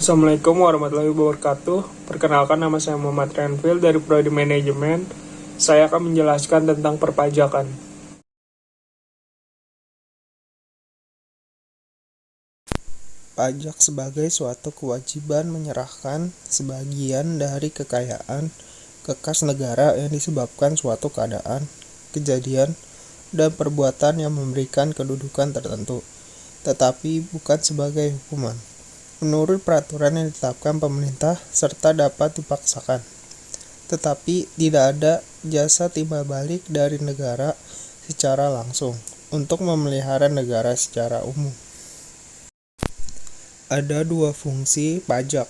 Assalamualaikum warahmatullahi wabarakatuh. Perkenalkan, nama saya Muhammad Renvil dari Prodi Manajemen. Saya akan menjelaskan tentang perpajakan. Pajak sebagai suatu kewajiban menyerahkan sebagian dari kekayaan ke kas negara yang disebabkan suatu keadaan, kejadian, dan perbuatan yang memberikan kedudukan tertentu, tetapi bukan sebagai hukuman, menurut peraturan yang ditetapkan pemerintah serta dapat dipaksakan. Tetapi tidak ada jasa timbal balik dari negara secara langsung untuk memelihara negara secara umum. Ada dua fungsi pajak,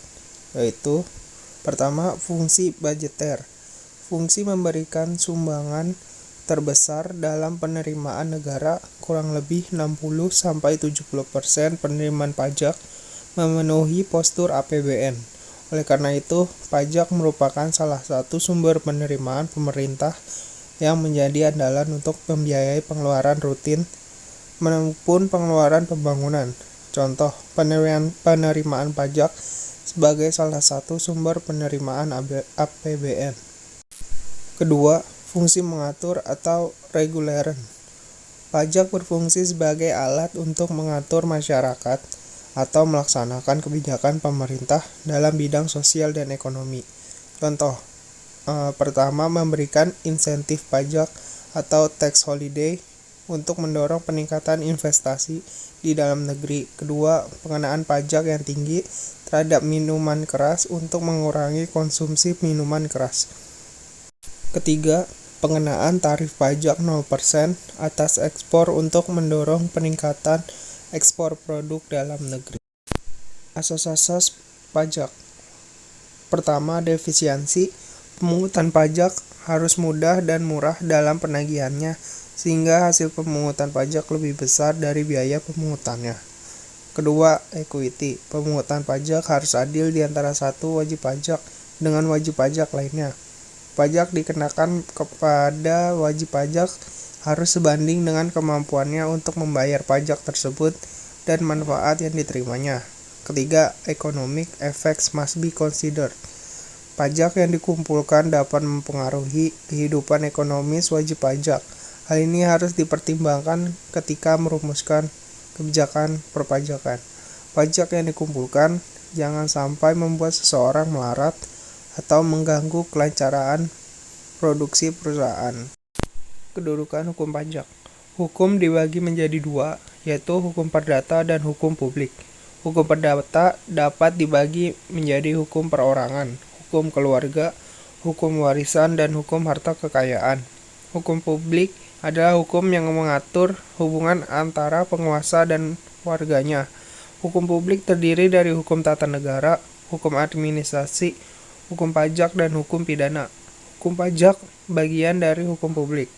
yaitu pertama, fungsi budgeter. Fungsi memberikan sumbangan terbesar dalam penerimaan negara, kurang lebih 60-70% penerimaan pajak memenuhi postur APBN. Oleh karena itu, pajak merupakan salah satu sumber penerimaan pemerintah yang menjadi andalan untuk membiayai pengeluaran rutin maupun pengeluaran pembangunan. Contoh, penerimaan pajak sebagai salah satu sumber penerimaan APBN. Kedua, fungsi mengatur atau reguleren. Pajak berfungsi sebagai alat untuk mengatur masyarakat atau melaksanakan kebijakan pemerintah dalam bidang sosial dan ekonomi. Contoh, pertama, memberikan insentif pajak atau tax holiday untuk mendorong peningkatan investasi di dalam negeri. Kedua, pengenaan pajak yang tinggi terhadap minuman keras untuk mengurangi konsumsi minuman keras. Ketiga, pengenaan tarif pajak 0% atas ekspor untuk mendorong peningkatan ekspor produk dalam negeri. Asas-asas pajak. Pertama, defisiensi. Pemungutan pajak harus mudah dan murah dalam penagihannya, sehingga hasil pemungutan pajak lebih besar dari biaya pemungutannya. Kedua, equity. Pemungutan pajak harus adil di antara satu wajib pajak dengan wajib pajak lainnya. Pajak dikenakan kepada wajib pajak harus sebanding dengan kemampuannya untuk membayar pajak tersebut dan manfaat yang diterimanya. Ketiga, economic effects must be considered. Pajak yang dikumpulkan dapat mempengaruhi kehidupan ekonomis wajib pajak. Hal ini harus dipertimbangkan ketika merumuskan kebijakan perpajakan. Pajak yang dikumpulkan jangan sampai membuat seseorang melarat atau mengganggu kelancaran produksi perusahaan. Kedudukan hukum pajak. Hukum dibagi menjadi dua, yaitu hukum perdata dan hukum publik. Hukum perdata dapat dibagi menjadi hukum perorangan, hukum keluarga, hukum warisan, dan hukum harta kekayaan. Hukum publik adalah hukum yang mengatur hubungan antara penguasa dan warganya. Hukum publik terdiri dari hukum tata negara, hukum administrasi, hukum pajak, dan hukum pidana. Hukum pajak bagian dari hukum publik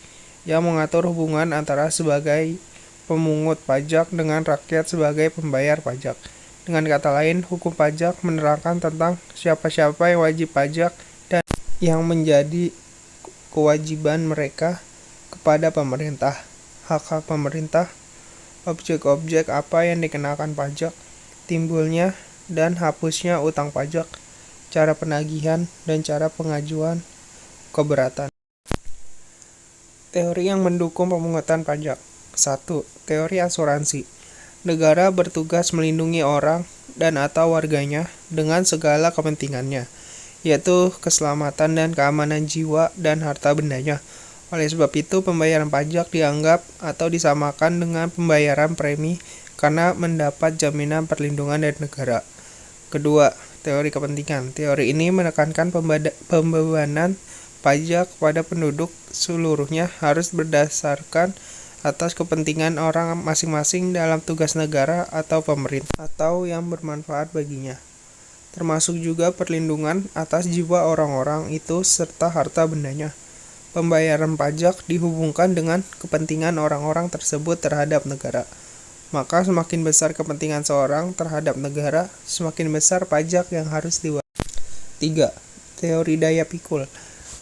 yang mengatur hubungan antara sebagai pemungut pajak dengan rakyat sebagai pembayar pajak. Dengan kata lain, hukum pajak menerangkan tentang siapa-siapa yang wajib pajak dan yang menjadi kewajiban mereka kepada pemerintah, hak-hak pemerintah, objek-objek apa yang dikenakan pajak, timbulnya dan hapusnya utang pajak, cara penagihan, dan cara pengajuan keberatan. Teori yang mendukung pemungutan pajak. 1. Teori asuransi. Negara bertugas melindungi orang dan atau warganya dengan segala kepentingannya, yaitu keselamatan dan keamanan jiwa dan harta bendanya. Oleh sebab itu, pembayaran pajak dianggap atau disamakan dengan pembayaran premi karena mendapat jaminan perlindungan dari negara. Kedua, teori kepentingan. Teori ini menekankan pembebanan pajak pada penduduk seluruhnya harus berdasarkan atas kepentingan orang masing-masing dalam tugas negara atau pemerintah atau yang bermanfaat baginya, termasuk juga perlindungan atas jiwa orang-orang itu serta harta bendanya. Pembayaran pajak dihubungkan dengan kepentingan orang-orang tersebut terhadap negara. Maka semakin besar kepentingan seorang terhadap negara, semakin besar pajak yang harus diwajibkan. 3. Teori daya pikul.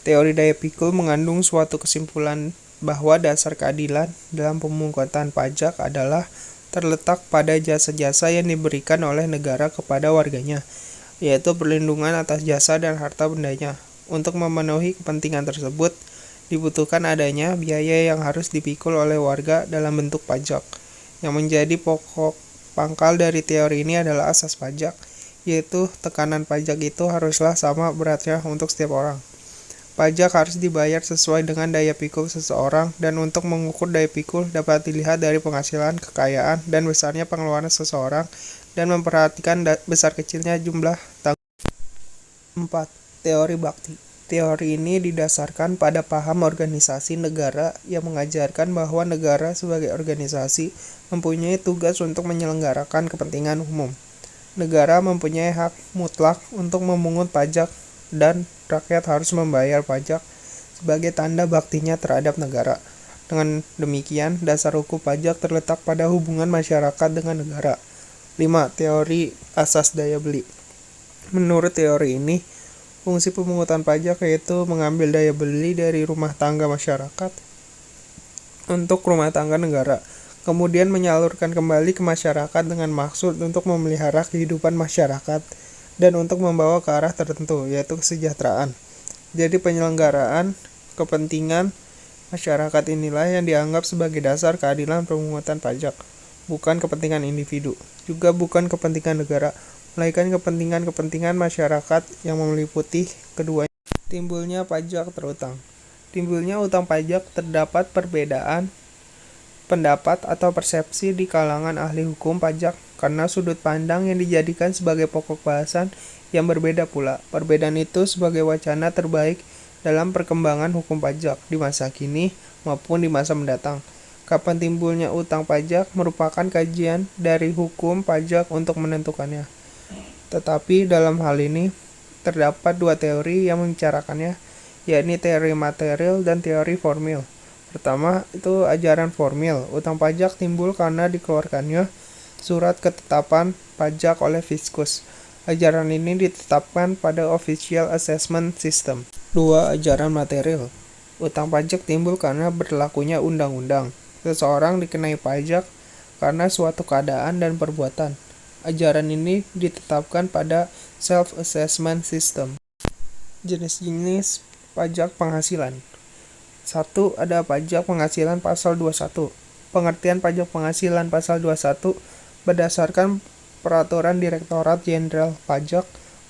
Teori daya pikul mengandung suatu kesimpulan bahwa dasar keadilan dalam pemungutan pajak adalah terletak pada jasa-jasa yang diberikan oleh negara kepada warganya, yaitu perlindungan atas jasa dan harta bendanya. Untuk memenuhi kepentingan tersebut, dibutuhkan adanya biaya yang harus dipikul oleh warga dalam bentuk pajak. Yang menjadi pokok pangkal dari teori ini adalah asas pajak, yaitu tekanan pajak itu haruslah sama beratnya untuk setiap orang. Pajak harus dibayar sesuai dengan daya pikul seseorang, dan untuk mengukur daya pikul dapat dilihat dari penghasilan, kekayaan, dan besarnya pengeluaran seseorang, dan memperhatikan besar kecilnya jumlah tanggungan. 4. Teori bakti. Teori ini didasarkan pada paham organisasi negara yang mengajarkan bahwa negara sebagai organisasi mempunyai tugas untuk menyelenggarakan kepentingan umum. Negara mempunyai hak mutlak untuk memungut pajak, dan rakyat harus membayar pajak sebagai tanda baktinya terhadap negara. Dengan demikian, dasar hukum pajak terletak pada hubungan masyarakat dengan negara. 5. Teori asas daya beli. Menurut teori ini, fungsi pemungutan pajak yaitu mengambil daya beli dari rumah tangga masyarakat untuk rumah tangga negara, kemudian menyalurkan kembali ke masyarakat dengan maksud untuk memelihara kehidupan masyarakat dan untuk membawa ke arah tertentu, yaitu kesejahteraan. Jadi penyelenggaraan kepentingan masyarakat inilah yang dianggap sebagai dasar keadilan pemungutan pajak, bukan kepentingan individu, juga bukan kepentingan negara, melainkan kepentingan-kepentingan masyarakat yang meliputi keduanya. Timbulnya pajak terutang. Timbulnya utang pajak terdapat perbedaan pendapat atau persepsi di kalangan ahli hukum pajak karena sudut pandang yang dijadikan sebagai pokok bahasan yang berbeda pula. Perbedaan itu sebagai wacana terbaik dalam perkembangan hukum pajak di masa kini maupun di masa mendatang. Kapan timbulnya utang pajak merupakan kajian dari hukum pajak untuk menentukannya. Tetapi dalam hal ini terdapat dua teori yang membicarakannya, yakni teori material dan teori formil. Pertama, itu ajaran formil. Utang pajak timbul karena dikeluarkannya surat ketetapan pajak oleh Fiskus. Ajaran ini ditetapkan pada Official Assessment System. 2. Ajaran material. Utang pajak timbul karena berlakunya undang-undang. Seseorang dikenai pajak karena suatu keadaan dan perbuatan. Ajaran ini ditetapkan pada Self-Assessment System. Jenis-jenis pajak penghasilan. 1. Ada pajak penghasilan pasal 21. Pengertian pajak penghasilan pasal 21 berdasarkan Peraturan Direktorat Jenderal Pajak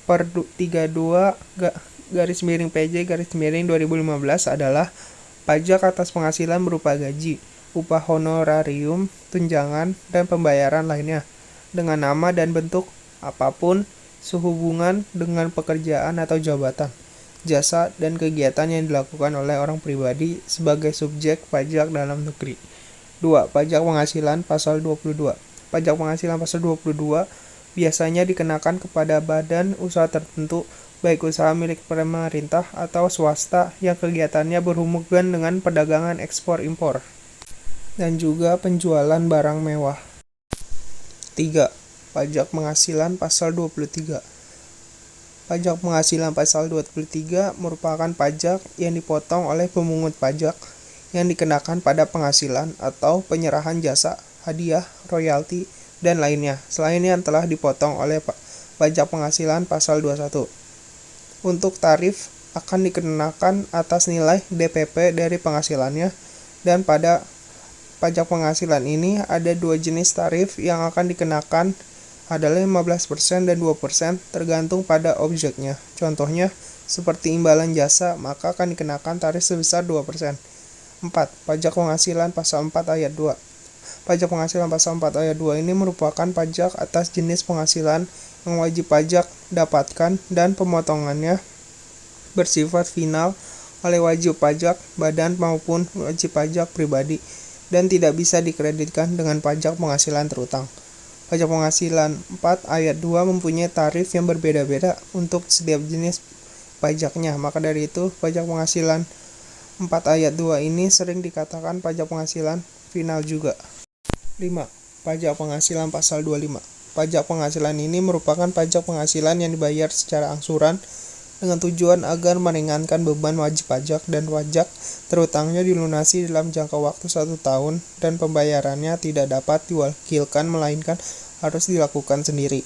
per 32-PJ-2015 adalah pajak atas penghasilan berupa gaji, upah honorarium, tunjangan, dan pembayaran lainnya dengan nama dan bentuk apapun sehubungan dengan pekerjaan atau jabatan, jasa, dan kegiatan yang dilakukan oleh orang pribadi sebagai subjek pajak dalam negeri. 2. Pajak penghasilan pasal 22. Pajak penghasilan pasal 22 biasanya dikenakan kepada badan usaha tertentu, baik usaha milik pemerintah atau swasta yang kegiatannya berhubungan dengan perdagangan ekspor-impor dan juga penjualan barang mewah. 3. Pajak penghasilan pasal 23. Pajak penghasilan pasal 23 merupakan pajak yang dipotong oleh pemungut pajak yang dikenakan pada penghasilan atau penyerahan jasa, hadiah, royalti, dan lainnya, selain yang telah dipotong oleh pajak penghasilan pasal 21. Untuk tarif akan dikenakan atas nilai DPP dari penghasilannya, dan pada pajak penghasilan ini ada dua jenis tarif yang akan dikenakan adalah 15% dan 2% tergantung pada objeknya. Contohnya, seperti imbalan jasa, maka akan dikenakan tarif sebesar 2%. 4. Pajak penghasilan pasal 4 ayat 2. Pajak penghasilan pasal 4 ayat 2 ini merupakan pajak atas jenis penghasilan yang wajib pajak dapatkan dan pemotongannya bersifat final oleh wajib pajak badan maupun wajib pajak pribadi dan tidak bisa dikreditkan dengan pajak penghasilan terutang. Pajak penghasilan 4 ayat 2 mempunyai tarif yang berbeda-beda untuk setiap jenis pajaknya. Maka dari itu, pajak penghasilan 4 ayat 2 ini sering dikatakan pajak penghasilan final juga. 5. Pajak penghasilan pasal 25. Pajak penghasilan ini merupakan pajak penghasilan yang dibayar secara angsuran dengan tujuan agar meringankan beban wajib pajak dan pajak terutangnya dilunasi dalam jangka waktu 1 tahun dan pembayarannya tidak dapat diwakilkan melainkan harus dilakukan sendiri.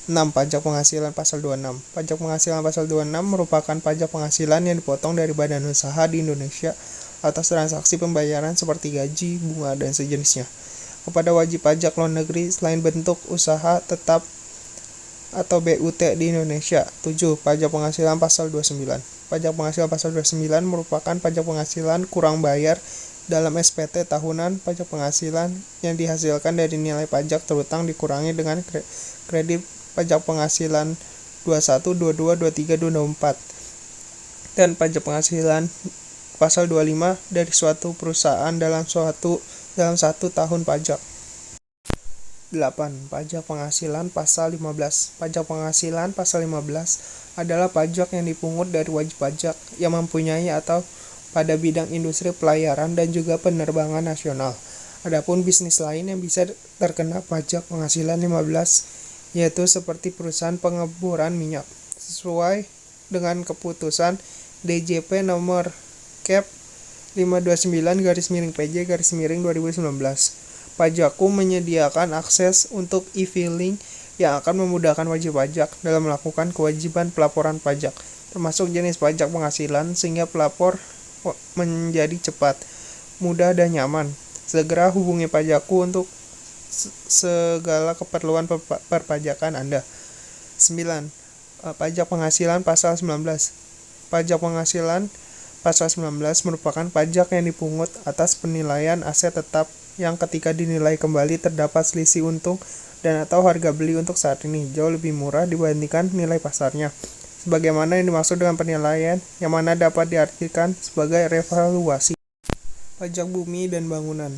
6. Pajak penghasilan pasal 26. Pajak penghasilan pasal 26 merupakan pajak penghasilan yang dipotong dari badan usaha di Indonesia atas transaksi pembayaran seperti gaji, bunga, dan sejenisnya kepada wajib pajak luar negeri selain bentuk usaha tetap atau BUT di Indonesia. 7. Pajak penghasilan pasal 29. Pajak penghasilan pasal 29 merupakan pajak penghasilan kurang bayar dalam SPT tahunan pajak penghasilan yang dihasilkan dari nilai pajak terutang dikurangi dengan kredit pajak penghasilan 21, 22, 23, 24 dan pajak penghasilan pasal 25 dari suatu perusahaan dalam satu tahun pajak. 8. Pajak penghasilan pasal 15. Pajak penghasilan pasal 15 adalah pajak yang dipungut dari wajib pajak yang mempunyai atau pada bidang industri pelayaran dan juga penerbangan nasional. Adapun bisnis lain yang bisa terkena pajak penghasilan 15 yaitu seperti perusahaan pengeboran minyak sesuai dengan keputusan DJP nomor Cap 529/PJ/2019. Pajakku menyediakan akses untuk e-filing yang akan memudahkan wajib pajak dalam melakukan kewajiban pelaporan pajak, termasuk jenis pajak penghasilan, sehingga pelapor menjadi cepat, mudah, dan nyaman. Segera hubungi Pajakku untuk segala keperluan perpajakan Anda. 9. Pajak penghasilan pasal 19. Pajak penghasilan pasal 19 merupakan pajak yang dipungut atas penilaian aset tetap yang ketika dinilai kembali terdapat selisih untung dan atau harga beli untuk saat ini jauh lebih murah dibandingkan nilai pasarnya. Sebagaimana yang dimaksud dengan penilaian yang mana dapat diartikan sebagai revaluasi. Pajak bumi dan bangunan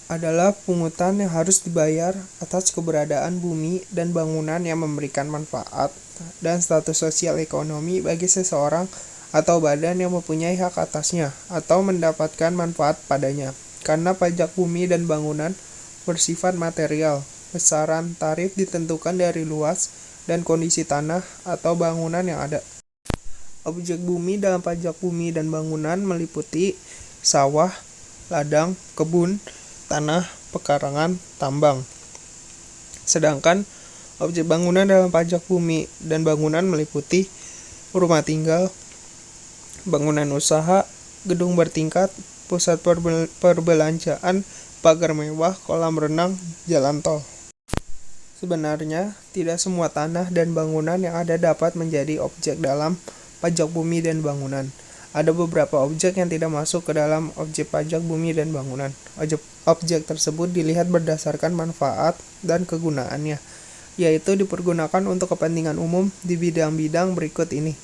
adalah pungutan yang harus dibayar atas keberadaan bumi dan bangunan yang memberikan manfaat dan status sosial ekonomi bagi seseorang atau badan yang mempunyai hak atasnya atau mendapatkan manfaat padanya. Karena pajak bumi dan bangunan bersifat material, besaran tarif ditentukan dari luas dan kondisi tanah atau bangunan yang ada. Objek bumi dalam pajak bumi dan bangunan meliputi sawah, ladang, kebun, tanah, pekarangan, tambang. Sedangkan objek bangunan dalam pajak bumi dan bangunan meliputi rumah tinggal, bangunan usaha, gedung bertingkat, pusat perbelanjaan, pagar mewah, kolam renang, jalan tol. Sebenarnya, tidak semua tanah dan bangunan yang ada dapat menjadi objek dalam pajak bumi dan bangunan. Ada beberapa objek yang tidak masuk ke dalam objek pajak bumi dan bangunan. Objek tersebut dilihat berdasarkan manfaat dan kegunaannya, yaitu dipergunakan untuk kepentingan umum di bidang-bidang berikut ini: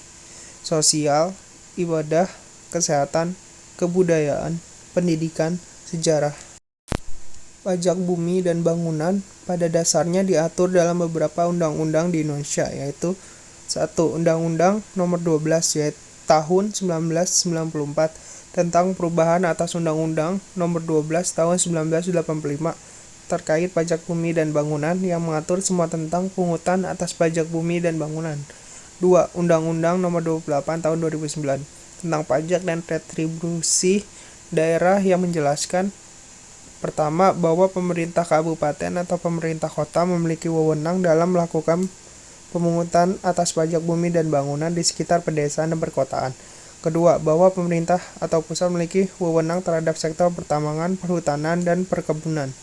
sosial, ibadah, kesehatan, kebudayaan, pendidikan, sejarah. Pajak bumi dan bangunan pada dasarnya diatur dalam beberapa undang-undang di Indonesia, yaitu 1. Undang-Undang Nomor 12 yaitu Tahun 1994 tentang perubahan atas Undang-Undang Nomor 12 Tahun 1985 terkait pajak bumi dan bangunan yang mengatur semua tentang pungutan atas pajak bumi dan bangunan. 2. Undang-Undang Nomor 28 Tahun 2009 tentang pajak dan retribusi daerah yang menjelaskan: pertama, bahwa pemerintah kabupaten atau pemerintah kota memiliki wewenang dalam melakukan pemungutan atas pajak bumi dan bangunan di sekitar pedesaan dan perkotaan. Kedua, bahwa pemerintah atau pusat memiliki wewenang terhadap sektor pertambangan, perhutanan, dan perkebunan.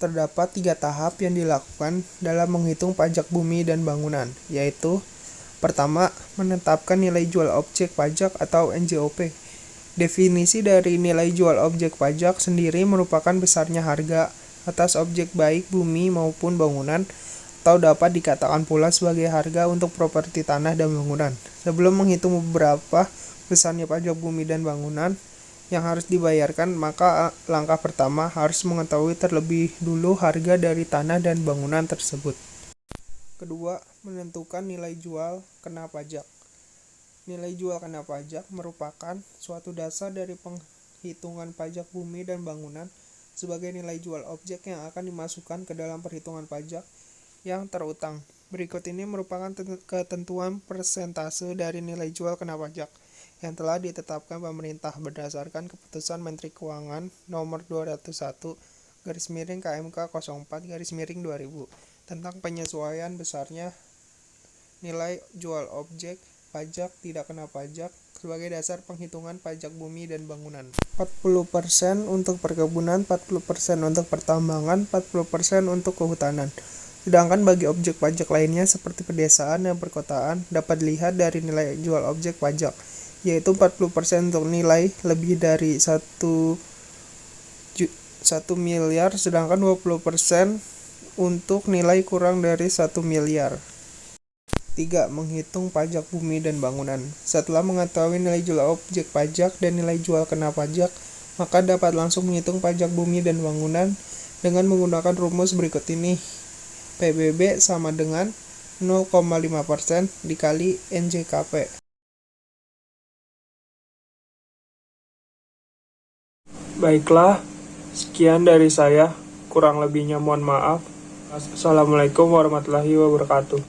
Terdapat 3 tahap yang dilakukan dalam menghitung pajak bumi dan bangunan, yaitu: pertama, menetapkan nilai jual objek pajak atau NJOP. Definisi dari nilai jual objek pajak sendiri merupakan besarnya harga atas objek baik bumi maupun bangunan, atau dapat dikatakan pula sebagai harga untuk properti tanah dan bangunan. Sebelum menghitung beberapa besarnya pajak bumi dan bangunan yang harus dibayarkan, maka langkah pertama harus mengetahui terlebih dulu harga dari tanah dan bangunan tersebut. Kedua, menentukan nilai jual kena pajak. Nilai jual kena pajak merupakan suatu dasar dari penghitungan pajak bumi dan bangunan sebagai nilai jual objek yang akan dimasukkan ke dalam perhitungan pajak yang terutang. Berikut ini merupakan ketentuan persentase dari nilai jual kena pajak yang telah ditetapkan pemerintah berdasarkan Keputusan Menteri Keuangan Nomor 201/KMK 04/2000 tentang penyesuaian besarnya nilai jual objek pajak tidak kena pajak sebagai dasar penghitungan pajak bumi dan bangunan. 40% untuk perkebunan, 40% untuk pertambangan, 40% untuk kehutanan. Sedangkan bagi objek pajak lainnya seperti pedesaan dan perkotaan dapat dilihat dari nilai jual objek pajak, yaitu 40% untuk nilai lebih dari 1 miliar, sedangkan 20% untuk nilai kurang dari 1 miliar. 3. Menghitung pajak bumi dan bangunan. Setelah mengetahui nilai jual objek pajak dan nilai jual kena pajak, maka dapat langsung menghitung pajak bumi dan bangunan dengan menggunakan rumus berikut ini. PBB sama dengan 0,5% dikali NJKP. Baiklah, sekian dari saya. Kurang lebihnya mohon maaf. Assalamualaikum warahmatullahi wabarakatuh.